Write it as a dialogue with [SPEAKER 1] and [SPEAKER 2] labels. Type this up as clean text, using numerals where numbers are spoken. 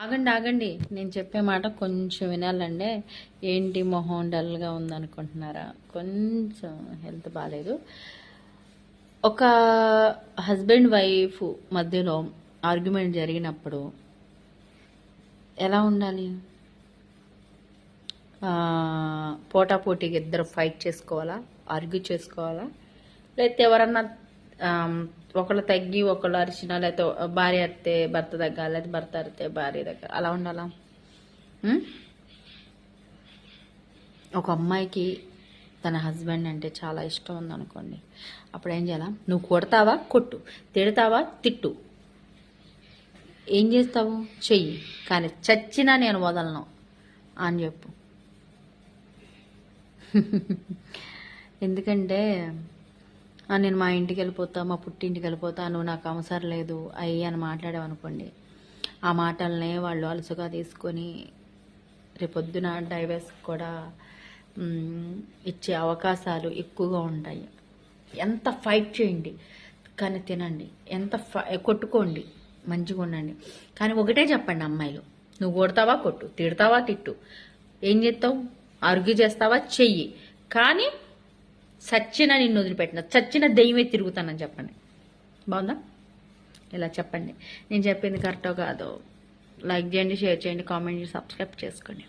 [SPEAKER 1] ఆగండి ఆగండి, నేను చెప్పే మాట కొంచెం వినాలండి. ఏంటి మొహం డల్గా ఉందనుకుంటున్నారా? కొంచెం హెల్త్ బాగాలేదు. ఒక హస్బెండ్ వైఫ్ మధ్యలో ఆర్గ్యుమెంట్ జరిగినప్పుడు ఎలా ఉండాలి? పోటాపోటీగా ఇద్దరు ఫైట్ చేసుకోవాలా, ఆర్గ్యూ చేసుకోవాలా, లేకపోతే ఎవరన్నా ఒకళ్ళు తగ్గి ఒకళ్ళు అరిచినా, లేకపోతే భార్య అరితే భర్త తగ్గాలి, లేకపోతే భర్త అరితే భార్య దగ్గర అలా ఉండాలా? ఒక అమ్మాయికి తన హస్బెండ్ అంటే చాలా ఇష్టం ఉందనుకోండి, అప్పుడు ఏం చేయాలా? నువ్వు కొడతావా కొట్టు, తిడతావా తిట్టు, ఏం చేస్తావు చెయ్యి, కానీ చచ్చినా నేను వదలను అని చెప్పు. ఎందుకంటే నేను మా ఇంటికి వెళ్ళిపోతా, మా పుట్టింటికి వెళ్ళిపోతా, నువ్వు నాకు అవసరం లేదు అయ్యి అని మాట్లాడావనుకోండి, ఆ మాటలనే వాళ్ళు అలసుగా తీసుకొని రేపొద్దున డైవర్స్ కూడా ఇచ్చే అవకాశాలు ఎక్కువగా ఉంటాయి. ఎంత ఫైట్ చేయండి కానీ తినండి, ఎంత కొట్టుకోండి, మంచిగా ఉండండి, కానీ ఒకటే చెప్పండి అమ్మాయిలు, నువ్వు కొడతావా కొట్టు, తిడతావా తిట్టు, ఏం చేస్తావు ఆర్గ్యూ చేస్తావా చెయ్యి, కానీ చచ్చిన నిన్ను వదిలిపెట్టిన చచ్చిన దెయ్యమే తిరుగుతానని చెప్పండి. బాగుందా? ఇలా చెప్పండి. నేను చెప్పింది కరెక్టో కాదో లైక్ చేయండి, షేర్ చేయండి, కామెంట్ చేసి సబ్స్క్రైబ్ చేసుకోండి.